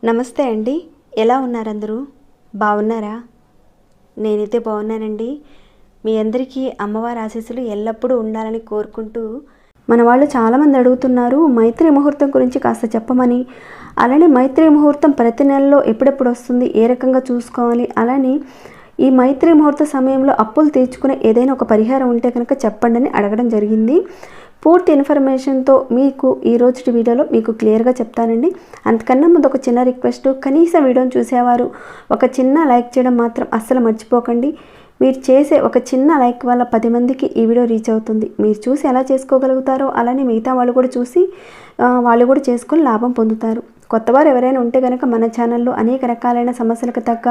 నమస్తే అండి, ఎలా ఉన్నారు అందరూ? బాగున్నారా? నేనైతే బాగున్నానండి. మీ అందరికీ అమ్మవారి ఆశీస్సులు ఎల్లప్పుడూ ఉండాలని కోరుకుంటూ, మన వాళ్ళు చాలామంది అడుగుతున్నారు మైత్రి ముహూర్తం గురించి కాస్త చెప్పమని. అలానే మైత్రి ముహూర్తం ప్రతి నెలలో ఎప్పుడెప్పుడు వస్తుంది, ఏ రకంగా చూసుకోవాలి, అలానే ఈ మైత్రి ముహూర్త సమయంలో అప్పులు తీర్చుకునే ఏదైనా ఒక పరిహారం ఉంటే కనుక చెప్పండి అని అడగడం జరిగింది. పూర్తి ఇన్ఫర్మేషన్తో మీకు ఈ రోజు వీడియోలో మీకు క్లియర్గా చెప్తానండి. అంతకన్నా ముందు ఒక చిన్న రిక్వెస్ట్, కనీసం వీడియోని చూసేవారు ఒక చిన్న లైక్ చేయడం మాత్రం అస్సలు మర్చిపోకండి. మీరు చేసే ఒక చిన్న లైక్ వల్ల 10 మందికి ఈ వీడియో రీచ్ అవుతుంది. మీరు చూసి ఎలా చేసుకోగలుగుతారో అలానే మిగతా వాళ్ళు కూడా చూసి వాళ్ళు కూడా చేసుకొని లాభం పొందుతారు. కొత్తవారు ఎవరైనా ఉంటే కనుక మన ఛానల్లో అనేక రకాలైన సమస్యలకు తగ్గ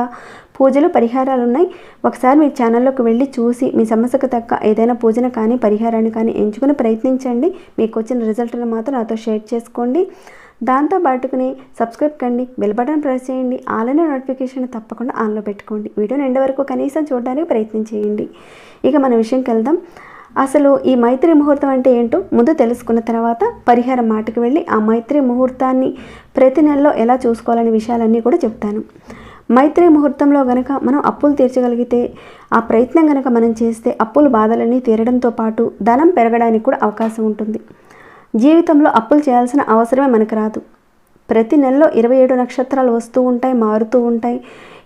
పూజలు పరిహారాలు ఉన్నాయి. ఒకసారి మీ ఛానల్లోకి వెళ్ళి చూసి మీ సమస్యకు తగ్గ ఏదైనా పూజను కానీ పరిహారాన్ని కానీ ఎంచుకుని ప్రయత్నించండి. మీకు వచ్చిన రిజల్ట్ని మాత్రం నాతో షేర్ చేసుకోండి. దాంతో పాటుకుని సబ్స్క్రైబ్ కండి, బెల్ బటన్ ప్రెస్ చేయండి, ఆన్లైన్ నోటిఫికేషన్ తప్పకుండా ఆన్లో పెట్టుకోండి. వీడియోని ఎండ్ వరకు కనీసం చూడడానికి ప్రయత్నం చేయండి. ఇక మన విషయంకి వెళ్దాం. అసలు ఈ మైత్రి ముహూర్తం అంటే ఏంటో ముందు తెలుసుకున్న తర్వాత పరిహారం మాటకు వెళ్ళి ఆ మైత్రి ముహూర్తాన్ని ప్రతి నెలలో ఎలా చూసుకోవాలనే విషయాలన్నీ కూడా చెప్తాను. మైత్రి ముహూర్తంలో గనక మనం అప్పులు తీర్చగలిగితే, ఆ ప్రయత్నం గనక మనం చేస్తే అప్పుల బాధలన్నీ తీరడంతో పాటు ధనం పెరగడానికి కూడా అవకాశం ఉంటుంది. జీవితంలో అప్పులు చేయాల్సిన అవసరమే మనకు రాదు. ప్రతి నెలలో 27 నక్షత్రాలు వస్తూ ఉంటాయి, మారుతూ ఉంటాయి.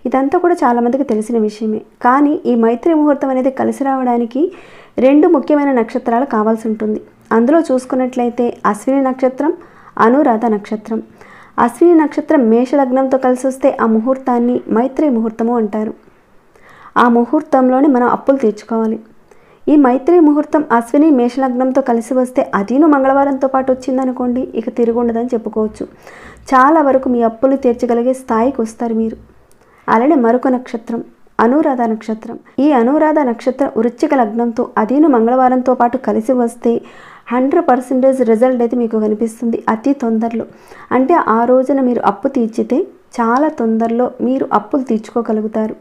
ఇదంతా కూడా చాలామందికి తెలిసిన విషయమే. కానీ ఈ మైత్రి ముహూర్తం అనేది కలిసి రావడానికి 2 ముఖ్యమైన నక్షత్రాలు కావాల్సి ఉంటుంది. అందులో చూసుకున్నట్లయితే అశ్విని నక్షత్రం, అనురాధ నక్షత్రం. అశ్విని నక్షత్రం మేషలగ్నంతో కలిసి వస్తే ఆ ముహూర్తాన్ని మైత్రి ముహూర్తము అంటారు. ఆ ముహూర్తంలోనే మనం అప్పులు తీర్చుకోవాలి. ఈ మైత్రి ముహూర్తం అశ్విని మేషలగ్నంతో కలిసి వస్తే అదీను మంగళవారంతో పాటు వచ్చిందనుకోండి, ఇక తిరుగుండదని చెప్పుకోవచ్చు. చాలా వరకు మీ అప్పులు తీర్చగలిగే స్థాయికి వస్తారు మీరు. అలానే మరొక నక్షత్రం అనురాధ నక్షత్రం. ఈ అనురాధ నక్షత్రం వృశ్చిక లగ్నంతో అదీను మంగళవారంతో పాటు కలిసి వస్తే 100% రిజల్ట్ అయితే మీకు కనిపిస్తుంది అతి తొందరలో. అంటే ఆ రోజున మీరు అప్పు తీర్చితే చాలా తొందరలో మీరు అప్పులు తీర్చుకోగలుగుతారు.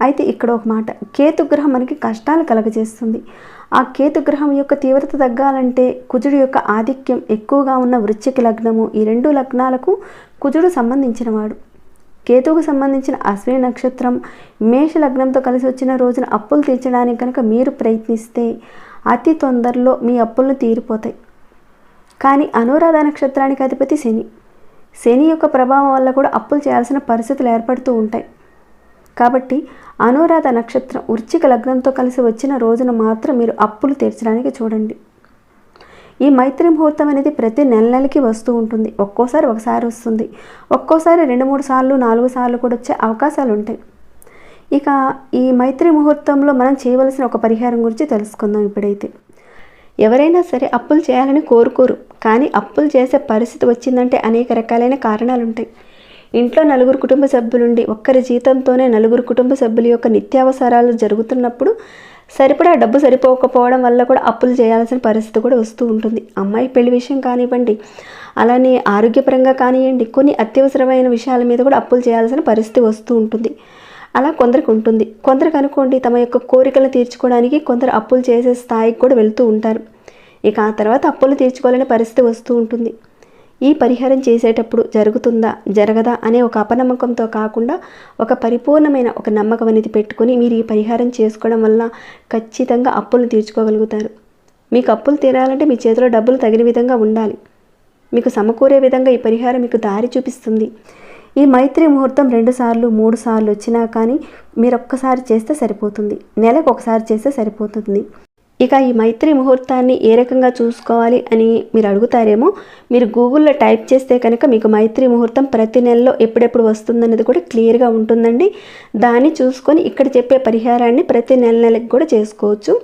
అయితే ఇక్కడ ఒక మాట, కేతుగ్రహం మనకి కష్టాలు కలగజేస్తుంది. ఆ కేతుగ్రహం యొక్క తీవ్రత తగ్గాలంటే కుజుడు యొక్క ఆధిక్యం ఎక్కువగా ఉన్న వృశ్చిక లగ్నము, ఈ 2 లగ్నాలకు కుజుడు సంబంధించిన వాడు. కేతువుకు సంబంధించిన అశ్విని నక్షత్రం మేష లగ్నంతో కలిసి వచ్చిన రోజున అప్పులు తీర్చడానికి కనుక మీరు ప్రయత్నిస్తే అతి తొందరలో మీ అప్పులను తీరిపోతాయి. కానీ అనురాధ నక్షత్రానికి అధిపతి శని. శని యొక్క ప్రభావం వల్ల కూడా అప్పులు చేయాల్సిన పరిస్థితులు ఏర్పడుతూ ఉంటాయి. కాబట్టి అనురాధ నక్షత్రం వృశ్చిక లగ్నంతో కలిసి వచ్చిన రోజున మాత్రం మీరు అప్పులు తీర్చడానికి చూడండి. ఈ మైత్రి ముహూర్తం అనేది ప్రతి నెలకి వస్తూ ఉంటుంది. ఒక్కోసారి ఒకసారి వస్తుంది, ఒక్కోసారి 2-3 సార్లు 4 సార్లు కూడా వచ్చే అవకాశాలు ఉంటాయి. ఇక ఈ మైత్రి ముహూర్తంలో మనం చేయవలసిన ఒక పరిహారం గురించి తెలుసుకుందాం. ఇప్పుడైతే ఎవరైనా సరే అప్పులు చేయాలని కోరుకోరు, కానీ అప్పులు చేసే పరిస్థితి వచ్చిందంటే అనేక రకాలైన కారణాలు ఉంటాయి. ఇంట్లో 4 కుటుంబ సభ్యులుండి ఒక్కరి జీతంతోనే 4 కుటుంబ సభ్యుల యొక్క నిత్యావసరాలు జరుగుతున్నప్పుడు సరిపడా డబ్బు సరిపోకపోవడం వల్ల కూడా అప్పులు చేయాల్సిన పరిస్థితి కూడా వస్తూ ఉంటుంది. అమ్మాయి పెళ్లి విషయం కానివ్వండి, అలానే ఆరోగ్యపరంగా కానివ్వండి, కొన్ని అత్యవసరమైన విషయాల మీద కూడా అప్పులు చేయాల్సిన పరిస్థితి వస్తూ ఉంటుంది. అలా కొందరికి ఉంటుంది. కొందరికి అనుకోండి తమ యొక్క కోరికలు తీర్చుకోవడానికి కొందరు అప్పులు చేసే స్థాయికి కూడా వెళ్తూ ఉంటారు. ఇక ఆ తర్వాత అప్పులు తీర్చుకోవాలనే పరిస్థితి వస్తూ ఉంటుంది. ఈ పరిహారం చేసేటప్పుడు జరుగుతుందా జరగదా అనే ఒక అపనమ్మకంతో కాకుండా ఒక పరిపూర్ణమైన ఒక నమ్మకం అనేది పెట్టుకుని మీరు ఈ పరిహారం చేసుకోవడం వల్ల ఖచ్చితంగా అప్పులను తీర్చుకోగలుగుతారు. మీకు అప్పులు తీరాలంటే మీ చేతిలో డబ్బులు తగిన విధంగా ఉండాలి. మీకు సమకూరే విధంగా ఈ పరిహారం మీకు దారి చూపిస్తుంది. ఈ మైత్రి ముహూర్తం 2 సార్లు 3 సార్లు వచ్చినా కానీ మీరు ఒక్కసారి చేస్తే సరిపోతుంది, నెలకు ఒకసారి చేస్తే సరిపోతుంది. ఇక ఈ మైత్రి ముహూర్తాన్ని ఏ రకంగా చూసుకోవాలి అని మీరు అడుగుతారేమో. మీరు గూగుల్లో టైప్ చేస్తే కనుక మీకు మైత్రి ముహూర్తం ప్రతి నెలలో ఎప్పుడెప్పుడు వస్తుందన్నది కూడా క్లియర్గా ఉంటుందండి. దాన్ని చూసుకొని ఇక్కడ చెప్పే పరిహారాన్ని ప్రతి నెలకి కూడా చేసుకోవచ్చు.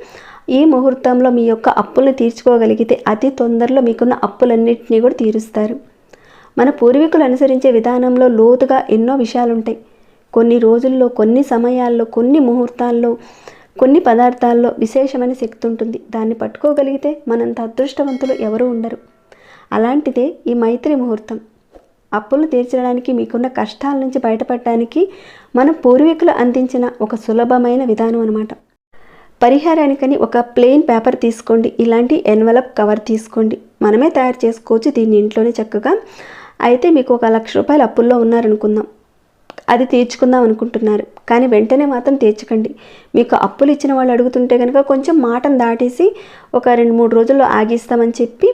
ఈ ముహూర్తంలో మీ యొక్క అప్పులను తీర్చుకోగలిగితే అతి తొందరలో మీకున్న అప్పులన్నింటినీ కూడా తీరుస్తారు. మన పూర్వీకులు అనుసరించే విధానంలో లోతుగా ఎన్నో విషయాలుంటాయి. కొన్ని రోజుల్లో, కొన్ని సమయాల్లో, కొన్ని ముహూర్తాల్లో, కొన్ని పదార్థాల్లో విశేషమైన శక్తి ఉంటుంది. దాన్ని పట్టుకోగలిగితే మనంత అదృష్టవంతులు ఎవరు ఉండరు. అలాంటిదే ఈ మైత్రి ముహూర్తం. అప్పులు తీర్చడానికి, మీకున్న కష్టాల నుంచి బయటపడడానికి మన పూర్వీకులు అందించిన ఒక సులభమైన విధానం అన్నమాట. పరిహారానికని ఒక ప్లెయిన్ పేపర్ తీసుకోండి, ఇలాంటి ఎన్వలప్ కవర్ తీసుకోండి. మనమే తయారు చేసుకోవచ్చు దీన్ని ఇంట్లోనే చక్కగా. అయితే మీకు 1,00,000 రూపాయలు అప్పుల్లో ఉన్నారనుకుందాం, అది తీర్చుకుందాం అనుకుంటున్నారు, కానీ వెంటనే మాత్రం తీర్చకండి. మీకు అప్పులు ఇచ్చిన వాళ్ళు అడుగుతుంటే కనుక కొంచెం మాటను దాటేసి ఒక 2-3 రోజుల్లో ఆగిస్తామని చెప్పి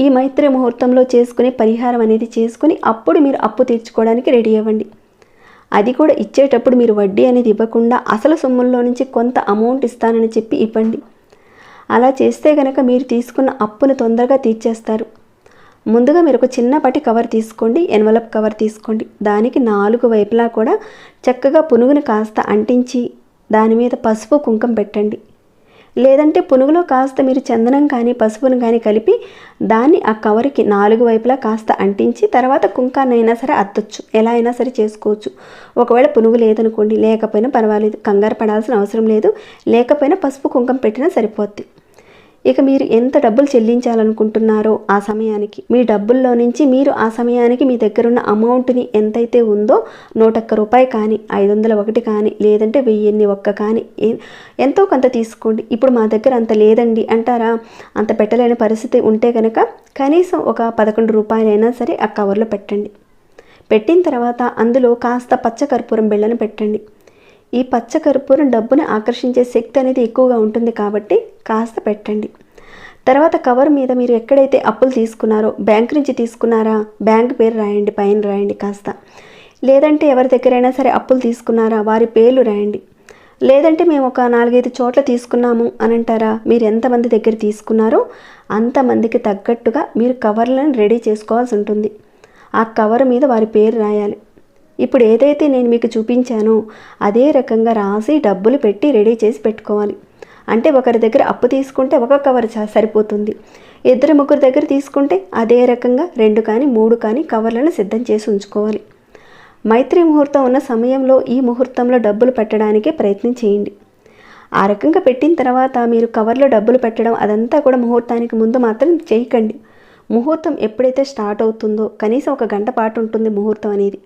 ఈ మైత్రి ముహూర్తంలో చేసుకునే పరిహారం అనేది చేసుకుని అప్పుడు మీరు అప్పు తీర్చుకోవడానికి రెడీ అవ్వండి. అది కూడా ఇచ్చేటప్పుడు మీరు వడ్డీ అనేది ఇవ్వకుండా అసలు సొమ్ముల్లో నుంచి కొంత అమౌంట్ ఇస్తానని చెప్పి ఇవ్వండి. అలా చేస్తే కనుక మీరు తీసుకున్న అప్పును తొందరగా తీర్చేస్తారు. ముందుగా మీరు ఒక చిన్నపాటి కవర్ తీసుకోండి, ఎన్వలప్ కవర్ తీసుకోండి. దానికి 4 వైపులా కూడా చక్కగా పునుగును కాస్త అంటించి దాని మీద పసుపు కుంకుమ పెట్టండి. లేదంటే పునుగులో కాస్త మీరు చందనం కానీ పసుపును కానీ కలిపి దాన్ని ఆ కవర్కి 4 వైపులా కాస్త అంటించి తర్వాత కుంకాన్నైనా సరే అద్దొచ్చు, ఎలా అయినా సరే చేసుకోవచ్చు. ఒకవేళ పునుగు లేదనుకోండి, లేకపోయినా పర్వాలేదు, కంగారు పడాల్సిన అవసరం లేదు. లేకపోయినా పసుపు కుంకుమ పెట్టినా సరిపోద్ది. ఇక మీరు ఎంత డబ్బులు చెల్లించాలనుకుంటున్నారో ఆ సమయానికి మీ డబ్బుల్లో నుంచి మీరు ఆ సమయానికి మీ దగ్గరున్న అమౌంట్ని ఎంతైతే ఉందో 101 రూపాయి కానీ 501 కానీ లేదంటే 1001 కానీ ఎంతో కొంత తీసుకోండి. ఇప్పుడు మా దగ్గర అంత లేదండి అంటారా, అంత పెట్టలేని పరిస్థితి ఉంటే కనుక కనీసం ఒక 11 రూపాయలైనా సరే ఆ కవర్లో పెట్టండి. పెట్టిన తర్వాత అందులో కాస్త పచ్చకర్పూరం బిళ్ళను పెట్టండి. ఈ పచ్చకర్పూరం డబ్బుని ఆకర్షించే శక్తి అనేది ఎక్కువగా ఉంటుంది కాబట్టి కాస్త పెట్టండి. తర్వాత కవర్ మీద మీరు ఎక్కడైతే అప్పులు తీసుకున్నారో, బ్యాంక్ నుంచి తీసుకున్నారా, బ్యాంక్ పేరు రాయండి, పైన రాయండి కాస్త. లేదంటే ఎవరి దగ్గరైనా సరే అప్పులు తీసుకున్నారా వారి పేర్లు రాయండి. లేదంటే మేము ఒక 4-5 చోట్ల తీసుకున్నాము అని అంటారా, మీరు ఎంతమంది దగ్గర తీసుకున్నారో అంతమందికి తగ్గట్టుగా మీరు కవర్లను రెడీ చేసుకోవాల్సి ఉంటుంది. ఆ కవర్ మీద వారి పేరు రాయాలి. ఇప్పుడు ఏదైతే నేను మీకు చూపించానో అదే రకంగా రాసి డబ్బులు పెట్టి రెడీ చేసి పెట్టుకోవాలి. అంటే ఒకరి దగ్గర అప్పు తీసుకుంటే ఒక కవర్ సరిపోతుంది. 2-3 దగ్గర తీసుకుంటే అదే రకంగా 2 కానీ 3 కానీ కవర్లను సిద్ధం చేసి ఉంచుకోవాలి. మైత్రి ముహూర్తం ఉన్న సమయంలో ఈ ముహూర్తంలో డబ్బులు పెట్టడానికే ప్రయత్నం చేయండి. ఆ రకంగా పెట్టిన తర్వాత మీరు కవర్లో డబ్బులు పెట్టడం అదంతా కూడా ముహూర్తానికి ముందు మాత్రం చేయకండి. ముహూర్తం ఎప్పుడైతే స్టార్ట్ అవుతుందో కనీసం 1 గంట పాటు ఉంటుంది ముహూర్తం అనేది.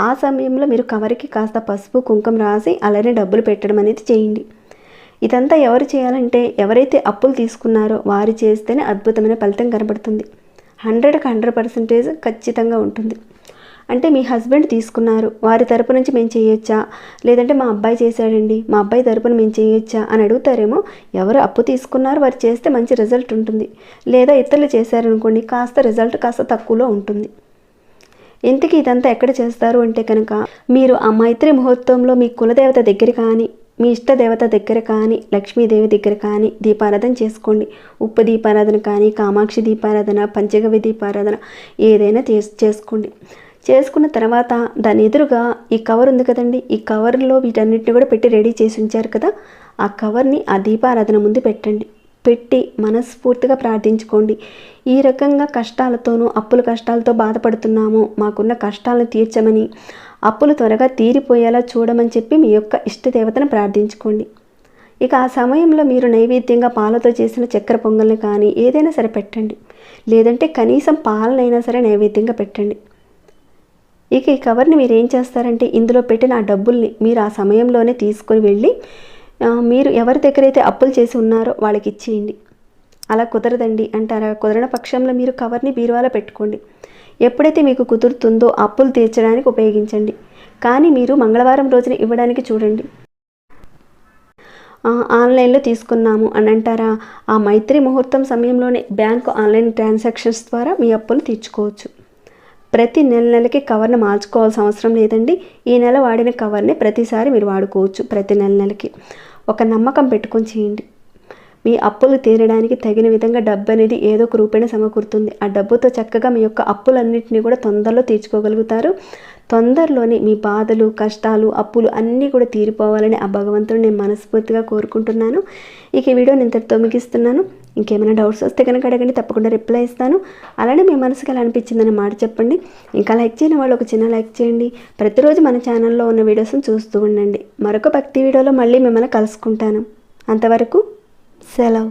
ఆ సమయంలో మీరు కవర్కి కాస్త పసుపు కుంకుమ రాసి అలానే డబ్బులు పెట్టడం అనేది చేయండి. ఇదంతా ఎవరు చేయాలంటే ఎవరైతే అప్పులు తీసుకున్నారో వారు చేస్తేనే అద్భుతమైన ఫలితం కనబడుతుంది. 100కి 100% ఖచ్చితంగా ఉంటుంది. అంటే మీ హస్బెండ్ తీసుకున్నారు, వారి తరపు నుంచి మేము చేయొచ్చా, లేదంటే మా అబ్బాయి చేశాడండి మా అబ్బాయి తరపున మేము చేయొచ్చా అని అడుగుతారేమో. ఎవరు అప్పు తీసుకున్నారో వారు చేస్తే మంచి రిజల్ట్ ఉంటుంది. లేదా ఇతరులు చేశారనుకోండి కాస్త రిజల్ట్ కాస్త తక్కువలో ఉంటుంది. ఇంతకీ ఇదంతా ఎక్కడ చేస్తారు అంటే కనుక మీరు ఆ మైత్రి ముహూర్తంలో మీ కులదేవత దగ్గర కానీ మీ ఇష్టదేవత దగ్గర కానీ లక్ష్మీదేవి దగ్గర కానీ దీపారాధన చేసుకోండి. ఉప్పు దీపారాధన కానీ కామాక్షి దీపారాధన పంచగవ్య దీపారాధన ఏదైనా చేసుకోండి. చేసుకున్న తర్వాత దాని ఎదురుగా ఈ కవర్ ఉంది కదండి, ఈ కవర్లో వీటన్నిటిని కూడా పెట్టి రెడీ చేసి ఉంచారు కదా, ఆ కవర్ని ఆ దీపారాధన ముందు పెట్టండి. పెట్టి మనస్ఫూర్తిగా ప్రార్థించుకోండి. ఈ రకంగా కష్టాలతోనూ అప్పుల కష్టాలతో బాధపడుతున్నాము, మాకున్న కష్టాలను తీర్చమని, అప్పులు త్వరగా తీరిపోయేలా చూడమని చెప్పి మీ యొక్క ఇష్టదేవతను ప్రార్థించుకోండి. ఇక ఆ సమయంలో మీరు నైవేద్యంగా పాలతో చేసిన చక్కెర పొంగల్ని కానీ ఏదైనా సరే పెట్టండి. లేదంటే కనీసం పాలనైనా సరే నైవేద్యంగా పెట్టండి. ఇక ఈ కవర్ని మీరు ఏం చేస్తారంటే ఇందులో పెట్టిన ఆ డబ్బుల్ని మీరు ఆ సమయంలోనే తీసుకొని వెళ్ళి మీరు ఎవరి దగ్గర అయితే అప్పులు చేసి ఉన్నారో వాళ్ళకి ఇచ్చేయండి. అలా కుదరదండి అంటారా, కుదరని పక్షంలో మీరు కవర్ని బీరువాలో పెట్టుకోండి. ఎప్పుడైతే మీకు కుదురుతుందో అప్పులు తీర్చడానికి ఉపయోగించండి. కానీ మీరు మంగళవారం రోజున ఇవ్వడానికి చూడండి. ఆన్లైన్లో తీసుకున్నాము అని అంటారా, ఆ మైత్రి ముహూర్తం సమయంలోనే బ్యాంకు ఆన్లైన్ ట్రాన్సాక్షన్స్ ద్వారా మీ అప్పులు తీర్చుకోవచ్చు. ప్రతి నెలకి కవర్ని మార్చుకోవాల్సిన అవసరం లేదండి. ఈ నెల వాడిన కవర్ని ప్రతిసారి మీరు వాడుకోవచ్చు. ప్రతి నెలకి ఒక నమ్మకం పెట్టుకొని చేయండి. మీ అప్పులు తీరడానికి తగిన విధంగా డబ్బు అనేది ఏదో ఒక రూపేణ సమకూరుతుంది. ఆ డబ్బుతో చక్కగా మీ యొక్క అప్పులన్నింటినీ కూడా తొందరలో తీర్చుకోగలుగుతారు. తొందరలోనే మీ బాధలు కష్టాలు అప్పులు అన్నీ కూడా తీరిపోవాలని ఆ భగవంతుడు నేను మనస్ఫూర్తిగా కోరుకుంటున్నాను. ఇక ఈ వీడియోని ఇంతటితో ముగిస్తున్నాను. ఇంకేమైనా డౌట్స్ వస్తే కనుక అడగండి, తప్పకుండా రిప్లై ఇస్తాను. అలానే మీ మనసుకి ఎలా అనిపించిందని మాట చెప్పండి. ఇంకా లైక్ చేయని వాళ్ళు ఒక చిన్న లైక్ చేయండి. ప్రతిరోజు మన ఛానల్లో ఉన్న వీడియోస్ని చూస్తూ ఉండండి. మరొక భక్తి వీడియోలో మళ్ళీ మిమ్మల్ని కలుసుకుంటాను. అంతవరకు సెలవు.